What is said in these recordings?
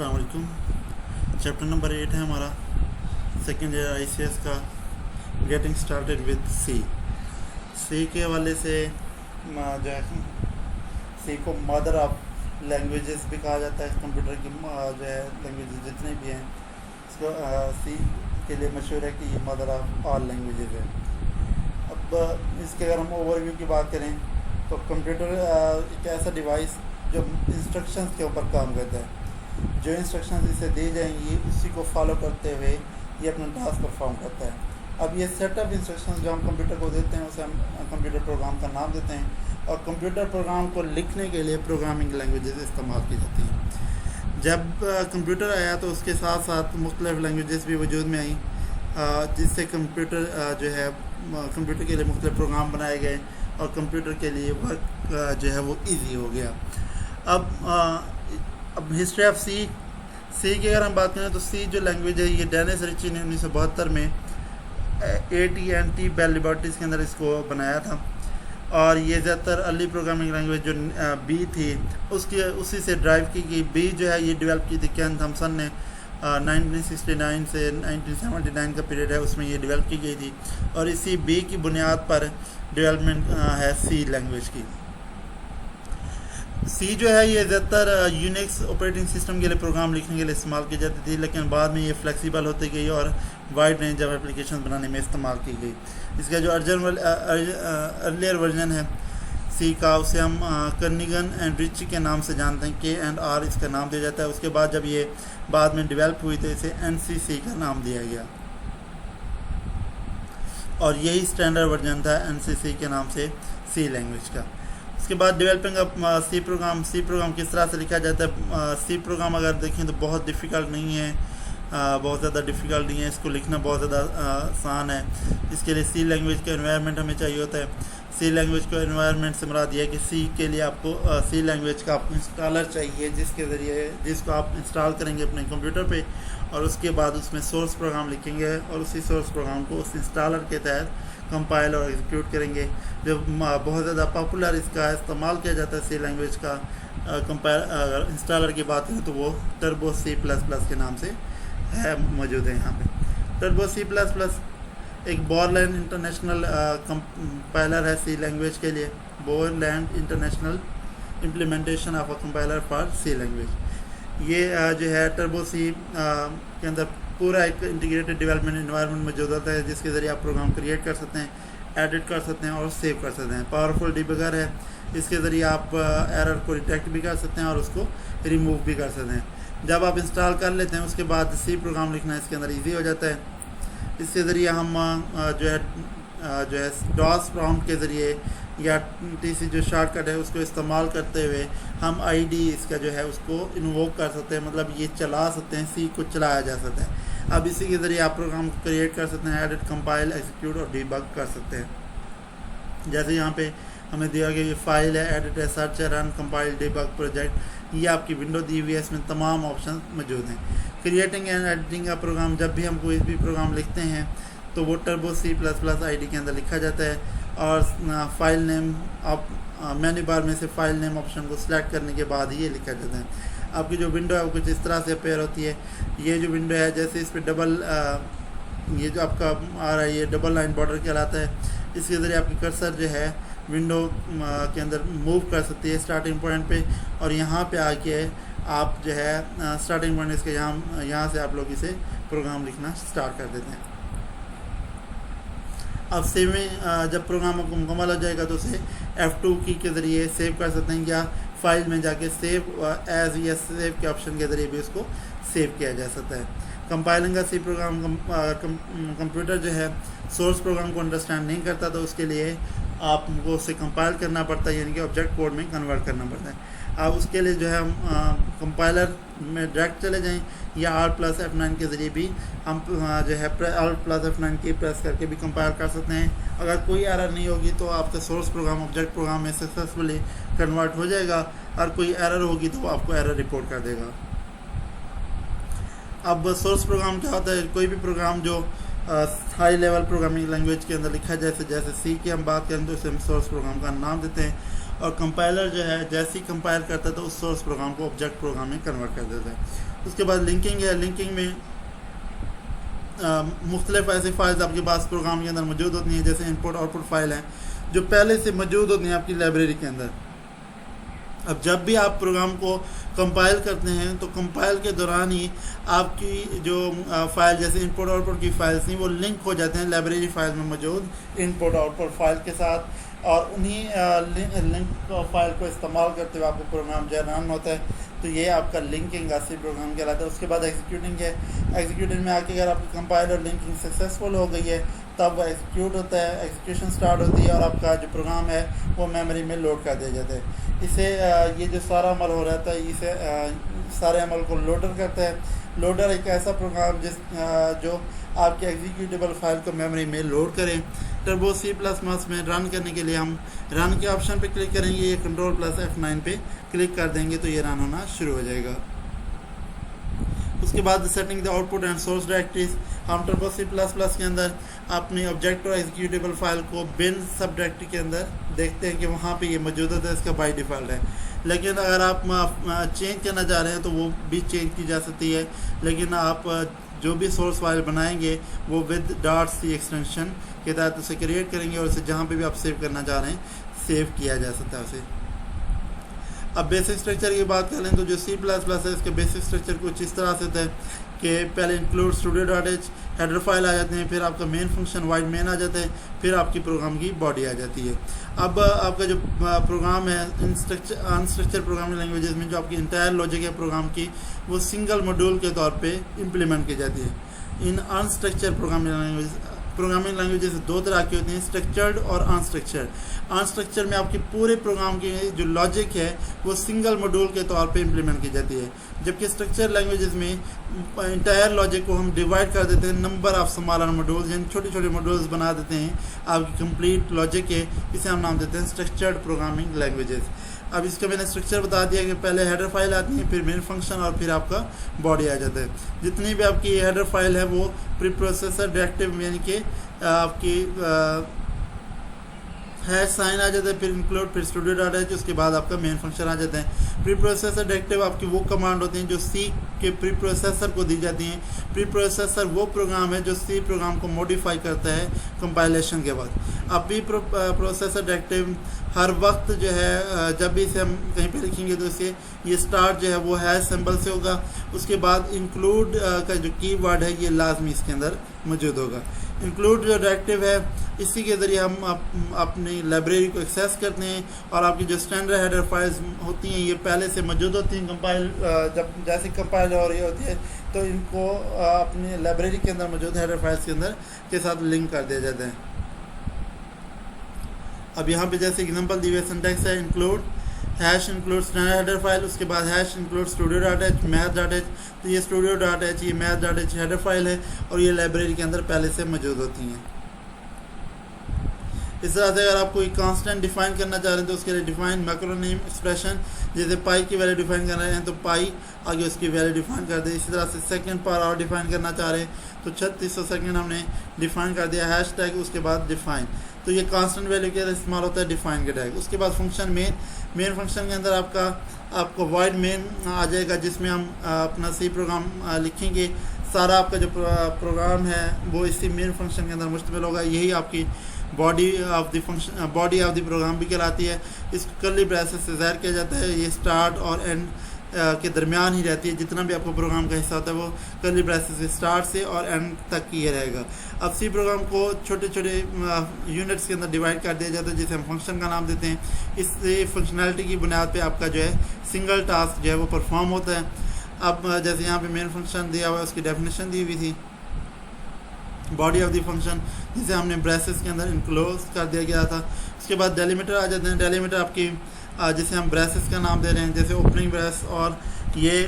अस्सलाम वालेकुम। Chapter number 8 है हमारा सेकेंड ईयर ICS का गेटिंग स्टार्टेड विद सी के हवाले से जो है सी को मदर ऑफ लैंग्वेजेस भी कहा जाता है। कंप्यूटर की जो है लैंग्वेजेस जितने भी हैं इसको सी के लिए मशहूर है कि ये मदर ऑफ ऑल लैंग्वेजेस है। अब इसके अगर हम ओवरव्यू की बात करें तो कंप्यूटर एक ऐसा डिवाइस जो इंस्ट्रक्शंस के ऊपर काम करता है। जो इंस्ट्रक्शंस इसे दी जाएंगी उसी को फॉलो करते हुए ये अपना टास्क परफॉर्म करता है। अब ये सेट ऑफ इंस्ट्रक्शंस जो हम कंप्यूटर को देते हैं उसे हम कंप्यूटर प्रोग्राम का नाम देते हैं और कंप्यूटर प्रोग्राम को लिखने के लिए प्रोग्रामिंग लैंग्वेजेस इस्तेमाल की जाती हैं। जब कंप्यूटर आया तो उसके साथ साथ मुख्तलिफ लैंग्वेजेस भी वजूद में आई, जिससे कंप्यूटर जो है कंप्यूटर के लिए मुख्तलिफ प्रोग्राम बनाए गए और कंप्यूटर के लिए वर्क जो है वो ईजी हो गया। अब हिस्ट्री ऑफ सी की अगर हम बात करें तो सी जो लैंग्वेज है ये डेनिस रिची ने 1972 में AT&T बेल लैबोरेटरीज के अंदर इसको बनाया था और ये ज़्यादातर अर्ली प्रोग्रामिंग लैंग्वेज जो बी थी उसी से ड्राइव की गई। बी जो है ये डेवलप की थी केन थॉमसन ने 1969 से 1979 का पीरियड है उसमें ये डेवलप की गई थी और इसी बी की बुनियाद पर डेवलपमेंट है सी लैंग्वेज की। सी जो है ये ज़्यादातर यूनिक्स ऑपरेटिंग सिस्टम के लिए प्रोग्राम लिखने के लिए इस्तेमाल की जाती थी, लेकिन बाद में ये फ्लेक्सिबल होती गई और वाइड रेंज ऑफ एप्लीकेशन बनाने में इस्तेमाल की गई। इसका जो अर्लियर वर्जन है सी का उसे हम कर्निगन एंड रिची के नाम से जानते हैं। K&R इसका नाम दिया जाता है। उसके बाद जब ये बाद में डेवलप हुई तो इसे NCC का नाम दिया गया और यही स्टैंडर्ड वर्जन था NCC के नाम से सी लैंग्वेज का। उसके बाद डेवलपिंग ऑफ सी प्रोग्राम किस तरह से लिखा जाता है। सी प्रोग्राम अगर देखें तो बहुत डिफ़िकल्ट नहीं है, बहुत ज़्यादा डिफ़िकल्ट नहीं है, इसको लिखना बहुत ज़्यादा आसान है। इसके लिए सी लैंग्वेज का एनवायरनमेंट हमें चाहिए होता है। सी लैंग्वेज को एनवायरनमेंट से मुराद ये है कि सी के लिए आपको सी लैंग्वेज का आपको इंस्टॉलर चाहिए जिसको आप इंस्टॉल करेंगे अपने कंप्यूटर पे और उसके बाद उसमें सोर्स प्रोग्राम लिखेंगे और उसी सोर्स प्रोग्राम को उस इंस्टॉलर के तहत कंपाइल और एग्जीक्यूट करेंगे। जो बहुत ज़्यादा पॉपुलर इसका इस्तेमाल किया जाता है सी लैंग्वेज का कंपाइल इंस्टॉलर की बात करें तो वो टर्बो C++ के नाम से है मौजूद है यहाँ पे। टर्बो C++ एक बोरलैंड इंटरनेशनल कंपाइलर है सी लैंग्वेज के लिए। Borland international implementation of a compiler for C language. ये जो है टर्बो C के अंदर पूरा एक इंटीग्रेटेड डेवलपमेंट एनवायरनमेंट मौजूद होता है जिसके ज़रिए आप प्रोग्राम क्रिएट कर सकते हैं, एडिट कर सकते हैं और सेव कर सकते हैं। पावरफुल डिबगर है, इसके ज़रिए आप एरर को डिटेक्ट भी कर सकते हैं और उसको रिमूव भी कर सकते हैं। जब आप इंस्टॉल कर लेते हैं उसके बाद सी प्रोग्राम लिखना इसके अंदर ईजी हो जाता है। इसके ज़रिए हम जो है डॉस प्रॉम्प्ट के ज़रिए या TC जो शॉर्टकट है उसको इस्तेमाल करते हुए हम ID इसका जो है उसको इन्वोक कर सकते हैं, मतलब ये चला सकते हैं, सी को चलाया जा सकता है। अब इसी के ज़रिए आप प्रोग्राम को क्रिएट कर सकते हैं, एडिट, कंपाइल, एग्जीक्यूट और डीबग कर सकते हैं। जैसे यहाँ पे हमें दिया गया ये फाइल है, एडिट है, सर्च है, रन, कंपाइल, डीबग, प्रोजेक्ट, ये आपकी विंडो दी हुई है, इसमें तमाम ऑप्शन मौजूद हैं। क्रिएटिंग एंड एडिटिंग का प्रोग्राम, जब भी हम कोई भी प्रोग्राम लिखते हैं तो वो टर्बो C++ ID के अंदर लिखा जाता है और फाइल नेम आप मेन्यू बार में से फाइल नेम ऑप्शन को सिलेक्ट करने के बाद ही ये लिखा जाता है। आपकी जो विंडो है वो कुछ इस तरह से अपेयर होती है। ये जो विंडो है जैसे इस पर डबल ये जो आपका आ रहा है ये डबल लाइन बॉर्डर कहलाता है। इसके ज़रिए आपकी कर्सर जो है विंडो के अंदर मूव कर सकती है स्टार्टिंग पॉइंट पे और यहाँ पे आके आप जो है स्टार्टिंग पॉइंट इसके यहाँ से आप लोग इसे प्रोग्राम लिखना स्टार्ट कर देते हैं। अब सेविंग जब प्रोग्राम आपको मुकम्मल हो जाएगा तो उसे F2 की के ज़रिए सेव कर सकते हैं या फाइल में जाके सेव एज या सेव के ऑप्शन के ज़रिए भी उसको सेव किया जा सकता है। कंपाइलिंग का सी प्रोग्राम कंप्यूटर जो है सोर्स प्रोग्राम को अंडरस्टैंड नहीं करता तो उसके लिए आपको उसे कंपाइल करना पड़ता है, यानी कि ऑब्जेक्ट कोड में कन्वर्ट करना पड़ता है। अब उसके लिए जो है हम कंपाइलर में डायरेक्ट चले जाएं या Alt+F9 के ज़रिए भी हम जो है Alt+F9 की प्रेस करके भी कंपाइल कर सकते हैं। अगर कोई एरर नहीं होगी तो आपका सोर्स प्रोग्राम ऑब्जेक्ट प्रोग्राम में सक्सेसफुली कन्वर्ट हो जाएगा और कोई एरर होगी तो वो आपको एरर रिपोर्ट कर देगा। अब सोर्स प्रोग्राम क्या होता है? कोई भी प्रोग्राम जो हाई लेवल प्रोग्रामिंग लैंग्वेज के अंदर लिखा जैसे C की हम बात करें तो इसे हम सोर्स प्रोग्राम का नाम देते हैं और कंपाइलर जो है जैसे ही कंपाइल करता है तो उस सोर्स प्रोग्राम को ऑब्जेक्ट प्रोग्राम में कन्वर्ट कर देता है। उसके बाद लिंकिंग है। लिंकिंग में मुख्तलिफ ऐसी फाइल्स आपके पास प्रोग्राम के अंदर मौजूद होती हैं, जैसे इनपुट आउटपुट फाइल हैं जो पहले से मौजूद होती हैं आपकी लाइब्रेरी के अंदर। अब जब भी आप प्रोग्राम को कंपाइल करते हैं तो कंपाइल के दौरान ही आपकी जो फाइल जैसे इनपुट आउटपुट की फाइल्स थी वो लिंक हो जाते हैं लाइब्रेरी फाइल में मौजूद इनपुट आउटपुट फाइल के साथ, और उन्हीं लिंक फाइल को इस्तेमाल करते हुए आपका प्रोग्राम जो रन होता है। तो ये आपका लिंकिंग सी प्रोग्राम कहलाता है। उसके बाद एग्जीक्यूटिंग है। एग्जीक्यूटिंग में आके अगर आपकी कंपाइल और लिंकिंग सक्सेसफुल हो गई है तब वो एग्जीक्यूट होता है, एग्जीक्यूशन स्टार्ट होती है और आपका जो प्रोग्राम है वो मेमोरी में लोड कर दिया जाता है। इसे ये जो सारा अमल हो रहा था इसे सारे अमल को लोडर करता है। लोडर एक ऐसा प्रोग्राम जो आपके एग्जीक्यूटेबल फाइल को मेमोरी में लोड करें। टर्बो C++ में रन करने के लिए हम रन के ऑप्शन पे क्लिक करेंगे, ये Ctrl+F9 पे क्लिक कर देंगे तो ये रन होना शुरू हो जाएगा। उसके बाद setting the output and source directories, हम टर्बो C++ के अंदर अपनी ऑब्जेक्ट और एग्जीक्यूटेबल फाइल को बिन सब डायरेक्टरी के अंदर देखते हैं कि वहाँ पे ये मौजूद होता है, इसका बाय डिफ़ॉल्ट है। लेकिन अगर आप चेंज करना चाह रहे हैं तो वो भी चेंज की जा सकती है, लेकिन आप जो भी सोर्स फाइल बनाएंगे वो विद .c एक्सटेंशन के तहत उसे क्रिएट करेंगे और उसे जहाँ पे भी आप सेव करना चाह रहे हैं सेव किया जा सकता है उसे। अब बेसिक स्ट्रक्चर की बात करें तो जो C++ है इसके बेसिक स्ट्रक्चर कुछ इस तरह से होता है कि पहले इंक्लूड studio.h हेडर फाइल आ जाते हैं, फिर आपका मेन फंक्शन वाइड मेन आ जाता है, फिर आपकी प्रोग्राम की बॉडी आ जाती है। अब आपका जो प्रोग्राम है अनस्ट्रक्चर प्रोग्रामिंग लैंग्वेजेस में जो आपकी इंटायर लॉजिक है प्रोग्राम की वो सिंगल मॉड्यूल के तौर पे इम्प्लीमेंट की जाती है। इन अनस्ट्रक्चर प्रोग्रामिंग लैंग्वेजेस दो तरह की होती हैं, स्ट्रक्चर्ड और अनस्ट्रक्चर्ड। अनस्ट्रक्चर में आपके पूरे प्रोग्राम की जो लॉजिक है वो सिंगल मॉड्यूल के तौर पे इम्प्लीमेंट की जाती है, जबकि स्ट्रक्चर लैंग्वेजेस में इंटायर लॉजिक को हम डिवाइड कर देते हैं नंबर ऑफ स्मॉलर मॉड्यूल्स, यानी छोटे छोटे मॉड्यूल्स बना देते हैं आपकी कंप्लीट लॉजिक के। इसे हम नाम देते हैं स्ट्रक्चर्ड प्रोग्रामिंग लैंग्वेजेस। अब इसका मैंने स्ट्रक्चर बता दिया कि पहले हेडर फाइल आती है, फिर मेन फंक्शन और फिर आपका बॉडी आ जाता है। जितनी भी आपकी हेडर फाइल है वो प्री प्रोसेसर डायरेक्टिव यानी कि आपकी हैश साइन आ जाता है, फिर इंक्लूड, फिर studio.h, उसके बाद आपका मेन फंक्शन आ जाता है। प्री प्रोसेसर डायरेक्टिव आपकी वो कमांड होती हैं जो C के प्री प्रोसेसर को दी जाती हैं। प्री प्रोसेसर वो प्रोग्राम है जो C प्रोग्राम को मॉडिफाई करता है कंपाइलेशन के बाद। अब प्री प्रोसेसर डायरेक्टिव हर वक्त जो है जब भी इसे हम कहीं पे लिखेंगे तो इसे ये स्टार्ट जो है वो हैश सिंबल से होगा, उसके बाद इंक्लूड का जो कीवर्ड है ये लाजमी इसके अंदर मौजूद होगा। इंक्लूड जो डायरेक्टिव है इसी के ज़रिए हम अपनी लाइब्रेरी को एक्सेस करते हैं और आपकी जो स्टैंडर्ड हेडर फाइल्स होती हैं ये पहले से मौजूद होती हैं। कंपाइल जब जैसे कंपाइल हो रही होती है तो इनको अपनी लाइब्रेरी के अंदर मौजूद हेडर फाइल्स के अंदर के साथ लिंक कर दिया जाता है। अब यहाँ पे जैसे एग्जांपल दी हुई सिंटैक्स है include hash include standard header file, उसके बाद हैश इंक्लूड studio.h math.h। तो ये studio.h ये math.h हेडर फाइल है और ये लाइब्रेरी के अंदर पहले से मौजूद होती हैं। इस तरह से अगर आप कोई कांस्टेंट डिफाइन करना चाह रहे हैं तो उसके लिए डिफाइन मैक्रोनीम एक्सप्रेशन, जैसे पाई की वैल्यू डिफाइन कर रहे हैं तो पाई आगे उसकी वैल्यू डिफाइन कर दे। इसी तरह से सेकंड पर आवर डिफाइन करना चाह रहे हैं तो 3600 सेकंड हमने डिफाइन कर दिया हैश टैग, उसके बाद डिफाइन। तो ये कांस्टेंट वैल्यू के इस्तेमाल होता है डिफाइन के टैग। उसके बाद फंक्शन मेन फंक्शन के अंदर आपको वॉइड मेन आ जाएगा जिसमें हम अपना C प्रोग्राम लिखेंगे। सारा आपका जो प्रोग्राम है वो इसी मेन फंक्शन के अंदर मुश्तमिल होगा। यही आपकी बॉडी ऑफ द प्रोग्राम भी कहलाती है। इस कर्ली ब्रेसेस से ज़ाहिर किया जाता है, ये स्टार्ट और एंड के दरमियान ही रहती है। जितना भी आपको प्रोग्राम का हिस्सा होता है वो कर्ली ब्रेसेस से स्टार्ट से और एंड तक ही ये रहेगा। अब C प्रोग्राम को छोटे छोटे यूनिट्स के अंदर डिवाइड कर दिया जाता है जिसे हम फंक्शन का नाम देते हैं। इससे फंक्शनैलिटी की बुनियाद पे आपका जो है सिंगल टास्क जो है वो परफॉर्म होता है। अब जैसे यहाँ पे मेन फंक्शन दिया हुआ है उसकी डेफिनेशन दी हुई थी, बॉडी ऑफ द फंक्शन जिसे हमने ब्रेसेस के अंदर इनक्लोज कर दिया गया था। उसके बाद डेलीमीटर आ जाते हैं। डेलीमीटर आपकी जिसे हम ब्रेसेस का नाम दे रहे हैं, जैसे ओपनिंग ब्रेस, और ये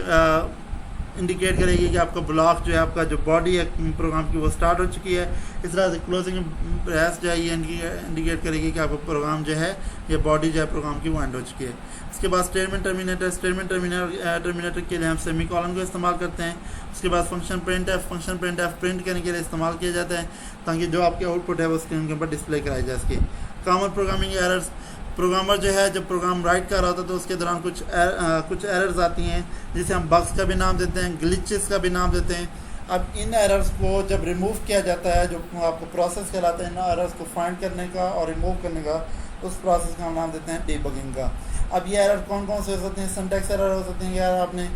इंडिकेट करेगी कि आपका ब्लॉक जो है आपका जो बॉडी है प्रोग्राम की वो स्टार्ट हो चुकी है। इस तरह से क्लोजिंग ब्रेस जो है ये इंडिकेट करेगी कि आपका प्रोग्राम जो है ये बॉडी जो है प्रोग्राम की वो एंड हो चुकी है। उसके बाद स्टेटमेंट टर्मिनेटर के लिए हम सेमीकोलन को इस्तेमाल करते हैं। उसके बाद फंक्शन प्रिंट प्रिंट करने के लिए इस्तेमाल किया जाता है ताकि जो आपके आउटपुट है वो स्क्रीन के ऊपर डिस्प्ले कराई जा सके। कॉमन प्रोग्रामिंग एरर्स प्रोग्रामर जो है जब प्रोग्राम राइट कर रहा होता है तो उसके दौरान कुछ एरर्स आती हैं, जिसे हम बग्स का भी नाम देते हैं, ग्लिचेस का भी नाम देते हैं। अब इन एरर्स को जब रिमूव किया जाता है, जो आपको प्रोसेस कहलाता है इन एरर्स को फाइंड करने का और रिमूव करने का, उस प्रोसेस का हम नाम देते हैं डीबगिंग का। अब ये एरर कौन कौन से हो सकते हैं? सिंटैक्स एरर हो सकते हैं, यार आपने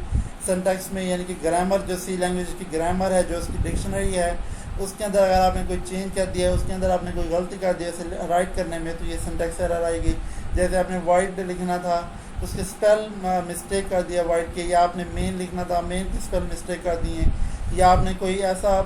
सिंटैक्स में यानी कि ग्रामर, जो सी लैंग्वेज की ग्रामर है, जो उसकी डिक्शनरी है, उसके अंदर अगर आपने कोई चेंज कर दिया, उसके अंदर आपने कोई गलती कर दिया इसे राइट करने में, तो ये सिंटैक्स एरर आएगी। जैसे आपने वाइड लिखना था, उसके स्पेल मिस्टेक कर दिया वाइड के, या आपने मेन लिखना था, मेन की स्पेल मिस्टेक कर दिए, या आपने कोई ऐसा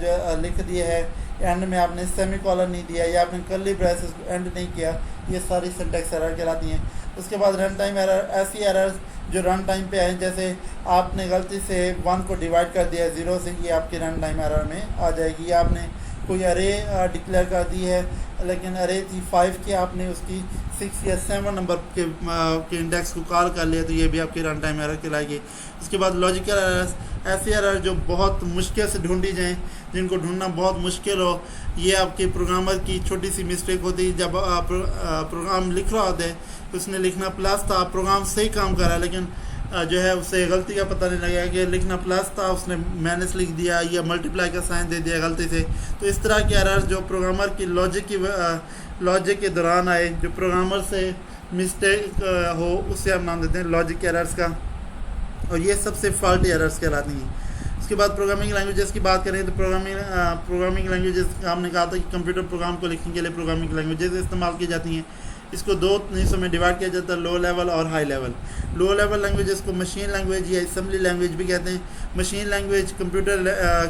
जो लिख दिया है एंड में आपने सेमी कॉलन नहीं दिया, या आपने कर्ली ब्रेसेस एंड नहीं किया, ये सारी सिंटैक्स एरर कहलाती हैं। उसके बाद रन टाइम एरर, ऐसी एरर्स जो रन टाइम पे आए, जैसे आपने गलती से 1 को डिवाइड कर दिया 0 से, ये आपकी रन टाइम एरर में आ जाएगी। या आपने कोई अरे डिक्लेयर कर दी है, लेकिन अरे थी 5 की, आपने उसकी 6 या 7 नंबर के इंडेक्स को कॉल कर लिया, तो ये भी आपकी रन टाइम एरर कहलाएगी। उसके बाद लॉजिकल एरर्स, ऐसी एरर जो बहुत मुश्किल से ढूंढी जाएँ, जिनको ढूंढना बहुत मुश्किल हो। ये आपके प्रोग्रामर की छोटी सी मिस्टेक होती है, जब आप प्रोग्राम लिख रहा होता है, उसने लिखना प्लस था, प्रोग्राम सही काम कर रहा है, लेकिन जो है उसे गलती का पता नहीं लगेगा कि लिखना प्लस था, उसने माइनस लिख दिया या मल्टीप्लाई का साइन दे दिया गलती से। तो इस तरह के एरर्स जो प्रोग्रामर की लॉजिक के दौरान आए, जो प्रोग्रामर से मिस्टेक हो, उससे हम नाम देते हैं लॉजिक एरर्स का, और ये सबसे फॉल्टी एरर्स कहलाती हैं। उसके बाद प्रोग्रामिंग लैंग्वेजेस की बात करें तो प्रोग्रामिंग लैंग्वेजेस, हमने कहा था कि कंप्यूटर प्रोग्राम को लिखने के लिए प्रोग्रामिंग लैंग्वेजेस इस्तेमाल की जाती हैं। इसको 2 हिस्सों में डिवाइड किया जाता है, लो लेवल और high level. Low level languages को मशीन लैंग्वेज या असेंबली लैंग्वेज भी कहते हैं। मशीन लैंग्वेज कंप्यूटर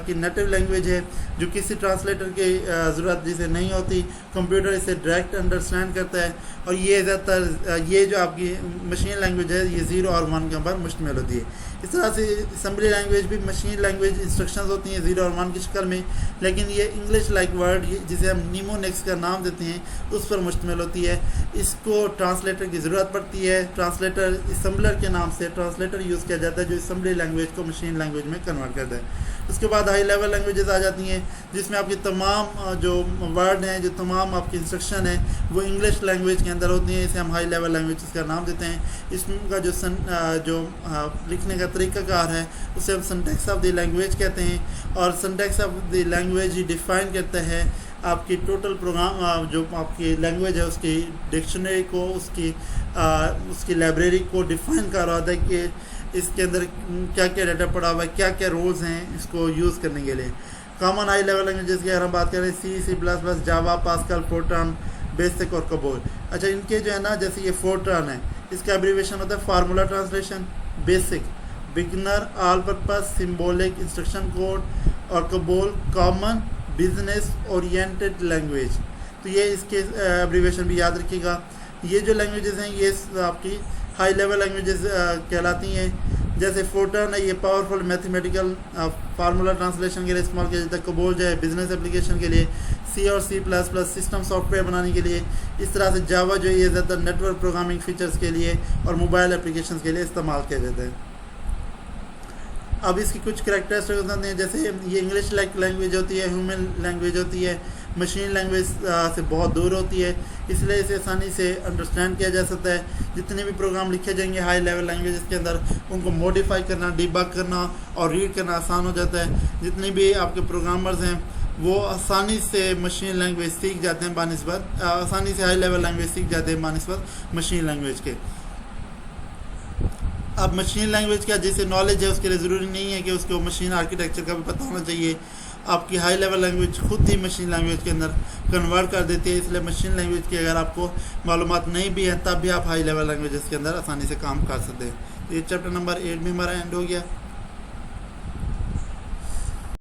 की नेटिव लैंग्वेज है, जो किसी ट्रांसलेटर की ज़रूरत जिसे नहीं होती, कंप्यूटर इसे डायरेक्ट अंडरस्टैंड करता है। और ये ज़्यादातर ये जो आपकी मशीन लैंग्वेज है, ये 0 और 1 के ऊपर मुश्तमिल होती है। इस तरह से असेंबली लैंग्वेज भी मशीन लैंग्वेज इंस्ट्रक्शंस होती हैं 0 और 1 की शक्ल में, लेकिन ये इंग्लिश लाइक वर्ड, जिसे हम निमोनिक्स का नाम देते हैं, उस पर मुश्तमिल होती है। इसको ट्रांसलेटर की ज़रूरत पड़ती है। ट्रांसलेटर असेंबलर के नाम से ट्रांसलेटर यूज़ किया जाता है, जो असेंबली लैंग्वेज को मशीन लैंग्वेज में कन्वर्ट करता है। उसके बाद हाई लेवल लैंग्वेजेस आ जाती हैं, जिसमें आपकी तमाम जो वर्ड हैं, जो तमाम आपकी इंस्ट्रक्शन है, वो इंग्लिश लैंग्वेज के अंदर होती हैं। इसे हम हाई लेवल लैंग्वेज का नाम देते हैं। इसका जो लिखने का तरीक़ाकार है, उसे हम सिंटैक्स ऑफ द लैंग्वेज कहते हैं। और syntax of the language he define करता है आपकी टोटल प्रोग्राम, जो आपकी लैंग्वेज है, उसकी डिक्शनरी को, उसकी लाइब्रेरी को डिफ़ाइन कर रहा था कि इसके अंदर क्या क्या डाटा पड़ा हुआ है, क्या क्या रोल्स हैं इसको यूज़ करने के लिए। कॉमन हाई लेवल लैंग्वेजेस की अगर हम बात करें, C++, जावा, पास्कल, फोर्ट्रान, बेसिक और कबोल। अच्छा, इनके जो है ना, जैसे ये फोर्ट्रान है, इसका एब्रीविएशन होता है formula translation, basic beginner all purpose symbolic instruction code, और COBOL common business oriented language. तो ये इसके एब्रीविएशन भी याद रखिएगा। ये जो लैंग्वेजेस हैं, ये आपकी हाई लेवल लैंग्वेजेस कहलाती हैं। जैसे फोर्ट्रान है, ये पावरफुल मैथमेटिकल फार्मूला ट्रांसलेशन के लिए इस्तेमाल किया जाता है। कबोल जो है बिजनेस एप्लीकेशन के लिए, C और C++ सिस्टम सॉफ्टवेयर बनाने के लिए। इस तरह से जावा जो है, ये ज़्यादातर नेटवर्क प्रोग्रामिंग फीचर्स के लिए और मोबाइल एप्लीकेशन के लिए इस्तेमाल किया जाता है। अब इसकी कुछ करैक्टरिस्टिक्स होते हैं, जैसे ये इंग्लिश लाइक लैंग्वेज होती है, ह्यूमन लैंग्वेज होती है, मशीन लैंग्वेज से बहुत दूर होती है, इसलिए इसे आसानी से अंडरस्टैंड किया जा सकता है। जितने भी प्रोग्राम लिखे जाएंगे हाई लेवल लैंग्वेज के अंदर, उनको मॉडिफाई करना, डिबग करना और रीड करना आसान हो जाता है। जितने भी आपके प्रोग्रामर्स हैं, वो आसानी से मशीन लैंग्वेज सीख जाते हैं बानिस्बत, आसानी से हाई लेवल लैंग्वेज सीख जाते हैं बानिस्बत मशीन लैंग्वेज के। अब मशीन लैंग्वेज का जिसे नॉलेज है, उसके लिए ज़रूरी नहीं है कि उसको मशीन आर्किटेक्चर का भी पता होना चाहिए। आपकी हाई लेवल लैंग्वेज खुद ही मशीन लैंग्वेज के अंदर कन्वर्ट कर देती है, इसलिए मशीन लैंग्वेज की अगर आपको मालूमात नहीं भी है, तब भी आप हाई लेवल लैंग्वेजेस के अंदर आसानी से काम कर सकते हैं। तो ये चैप्टर नंबर 8 में हमारा एंड हो गया।